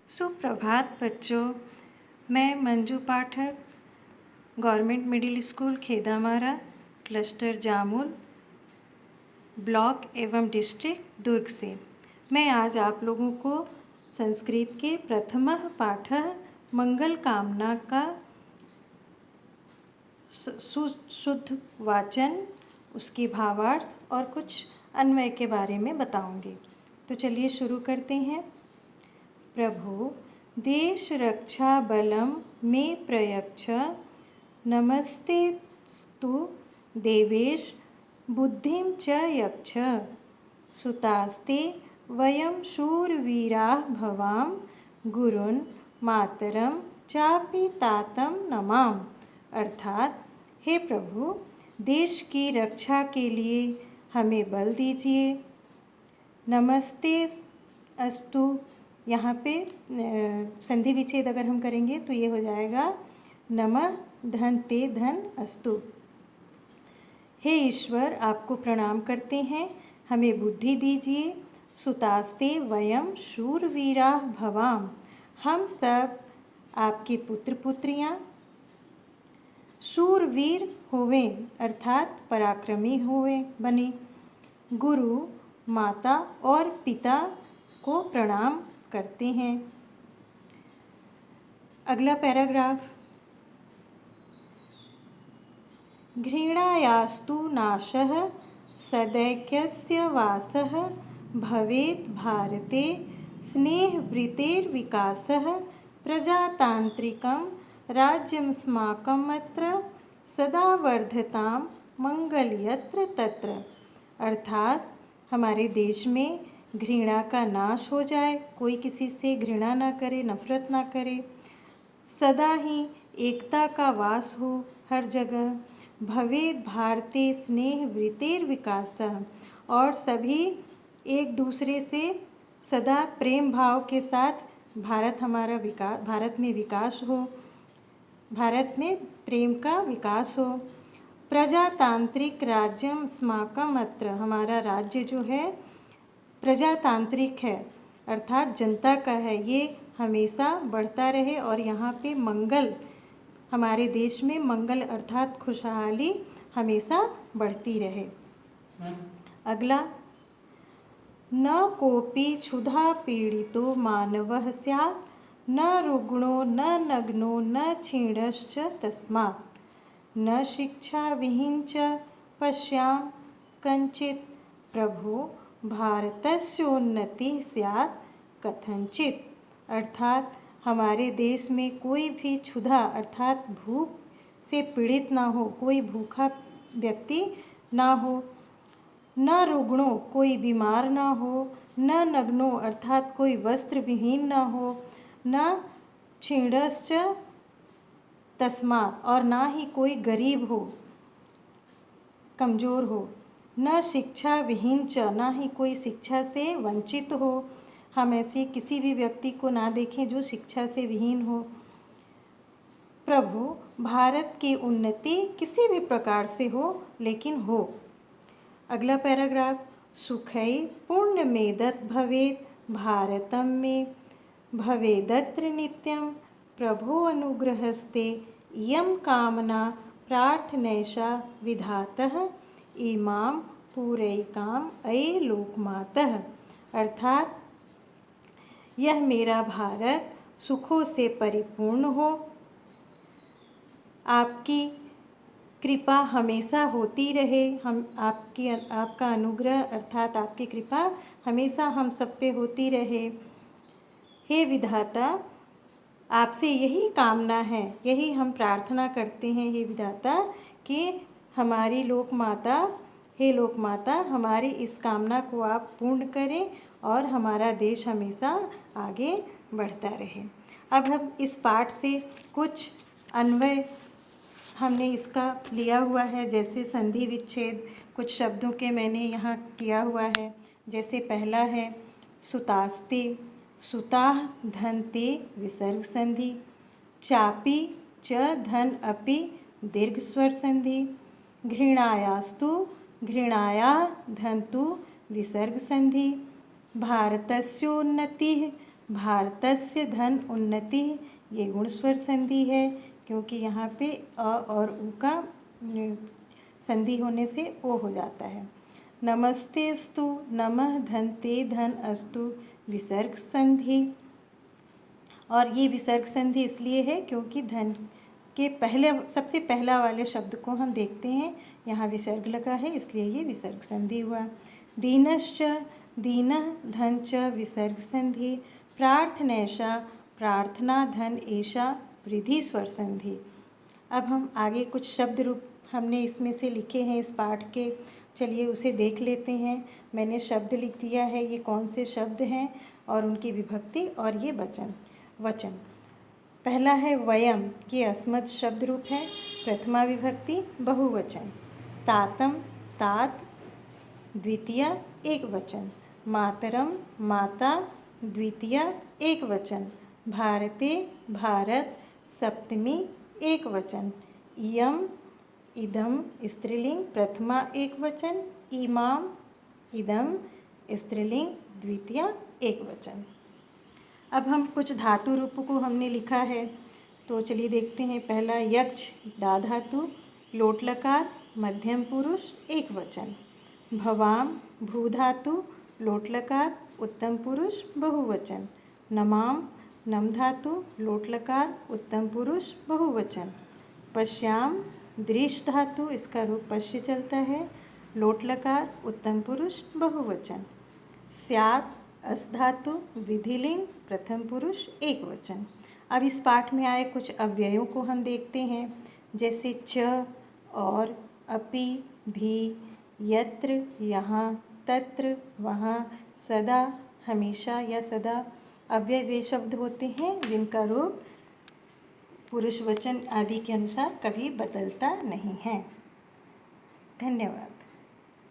सुप्रभात बच्चों। मैं Manju Pathak, government middle school Khedamara, cluster Jamul, block एवं डिस्ट्रिक्ट दुर्ग से मैं आज आप लोगों को संस्कृत के प्रथमः पाठः मंगल कामना का शुद्ध वाचन, उसकी भावार्थ और कुछ अन्वय के बारे में बताऊंगी। तो चलिए शुरू करते हैं। प्रभु देश रक्षा बलम में प्रयच्छ, नमस्तेस्तु देवेश बुद्धिं च यच्छ, सुतास्ते वयं शूरवीराः भवाम, गुरुन् मातरं चापि तातं नमाम। अर्थात, हे प्रभु, देश की रक्षा के लिए हमें बल दीजिए। नमस्ते अस्तु, यहाँ पे संधि विच्छेद अगर हम करेंगे तो ये हो जाएगा नमः धन ते धन अस्तु। हे ईश्वर, आपको प्रणाम करते हैं, हमें बुद्धि दीजिए। सुतास्ते वयम शूरवीराः भवाम, हम सब आपके पुत्र पुत्रियाँ शूरवीर होवें, अर्थात पराक्रमी होवें बने। गुरु, माता और पिता को प्रणाम करते हैं। अगला पैराग्राफ। घृणायास्तु नाशः सदैक्यस्य वासः, भवेत् भारते स्नेहवृत्तेर्विकासः, प्रजातान्त्रिकं राज्यमस्माकमत्र सदा वर्धतां मंगल यत्र तत्र। अर्थात, हमारे देश में घृणा का नाश हो जाए, कोई किसी से घृणा ना करे, नफरत ना करे, सदा ही एकता का वास हो हर जगह। भवेद भारते स्नेह वृत्तेर विकास, और सभी एक दूसरे से सदा प्रेम भाव के साथ भारत में विकास हो, भारत में प्रेम का विकास हो। प्रजातांत्रिक राज्यम अस्माकम अत्र, हमारा राज्य जो है प्रजातांत्रिक है, अर्थात जनता का है, ये हमेशा बढ़ता रहे और यहाँ पे मंगल, हमारे देश में मंगल अर्थात खुशहाली हमेशा बढ़ती रहे। अगला, न कोपि क्षुधा पीड़ितो मानवः स्यात्, न रुग्णो न नग्नो न क्षीणश्च तस्मात्, न शिक्षा विहीनच पश्याम कंचित, प्रभो भारतस्योन्नतिः स्यात् कथंचित। अर्थात, हमारे देश में कोई भी क्षुधा अर्थात भूख से पीड़ित ना हो, कोई भूखा व्यक्ति ना हो, न रुग्णों कोई बीमार ना हो, न नग्नो अर्थात कोई वस्त्र विहीन ना हो, न क्षीणश्च तस्मात् और ना ही कोई गरीब हो, कमज़ोर हो, न शिक्षा विहीन च, ना ही कोई शिक्षा से वंचित हो। हम ऐसे किसी भी व्यक्ति को ना देखें जो शिक्षा से विहीन हो। प्रभु, भारत की उन्नति किसी भी प्रकार से हो, लेकिन हो। अगला पैराग्राफ। सुखै पूर्णमेदत् भवेत् भारतं मे, भवेदत्र नित्यं प्रभो अनुग्रहस्ते, इयं कामना प्रार्थनैषा विधातः, इमां पूरैकाम अये लोकमातः। अर्थात, यह मेरा भारत सुखों से परिपूर्ण हो, आपकी कृपा हमेशा होती रहे, आपका अनुग्रह अर्थात आपकी कृपा हमेशा हम सब पे होती रहे। हे विधाता, आपसे यही कामना है, यही हम प्रार्थना करते हैं हे विधाता कि हमारी लोक माता, हे लोक माता, हमारी इस कामना को आप पूर्ण करें और हमारा देश हमेशा आगे बढ़ता रहे। अब हम इस पाठ से कुछ अन्वय हमने इसका लिया हुआ है, जैसे संधि विच्छेद कुछ शब्दों के मैंने यहाँ किया हुआ है। जैसे पहला है सुतास्ते, सुताः धन ते विसर्ग संधि, चापि च धन अपि दीर्घ स्वर संधि, घृणायास्तु घृणाया धन्तु विसर्ग संधि, भारतस्योन्नतिः भारतस्य धन उन्नति, ये गुण स्वर संधि है क्योंकि यहाँ पे अ और उ का संधि होने से ओ हो जाता है। नमस्तेस्तु, नमः धनते धन अस्तु, विसर्ग संधि। और ये विसर्ग संधि इसलिए है क्योंकि धन के पहले सबसे पहला वाले शब्द को हम देखते हैं, यहाँ विसर्ग लगा है इसलिए ये विसर्ग संधि हुआ। दीनश्च, दीनः धन च विसर्ग संधि। प्रार्थनैषा, प्रार्थना धन एषा वृद्धि स्वर संधि। अब हम आगे कुछ शब्द रूप हमने इसमें से लिखे हैं इस पाठ के, चलिए उसे देख लेते हैं। मैंने शब्द लिख दिया है, ये कौन से शब्द हैं और उनकी विभक्ति और ये वचन। पहला है वयम, ये अस्मत् शब्द रूप है, प्रथमा विभक्ति बहुवचन। तातम, तात, द्वितीय एक वचन। मातरम, माता, द्वितीय एक वचन। भारते, भारत, सप्तमी एक वचन। इयम, इदम स्त्रीलिंग, प्रथमा एक वचन। इमाम, इदम स्त्रीलिंग, द्वितीय एक वचन। अब हम कुछ धातु रूपों को हमने लिखा है, तो चलिए देखते हैं। पहला यक्ष, दा धातु, लोट लकार, मध्यम पुरुष एक वचन। भवाम, भू धातु, लोट लकार, उत्तम पुरुष बहुवचन। नमाम, नम धातु, लोट लकार, उत्तम पुरुष बहुवचन। पश्याम, दृश धातु, इसका रूप पश्य चलता है, लोट लकार, उत्तम पुरुष बहुवचन। स्यात्, अस धातु, विधिलिंग, प्रथम पुरुष एक वचन। अब इस पाठ में आए कुछ अव्ययों को हम देखते हैं, जैसे च, और, अपि, भी, यत्र, यहाँ, तत्र, वहाँ, सदा, हमेशा या सदा। अव्यय वे शब्द होते हैं जिनका रूप पुरुष वचन आदि के अनुसार कभी बदलता नहीं है। धन्यवाद।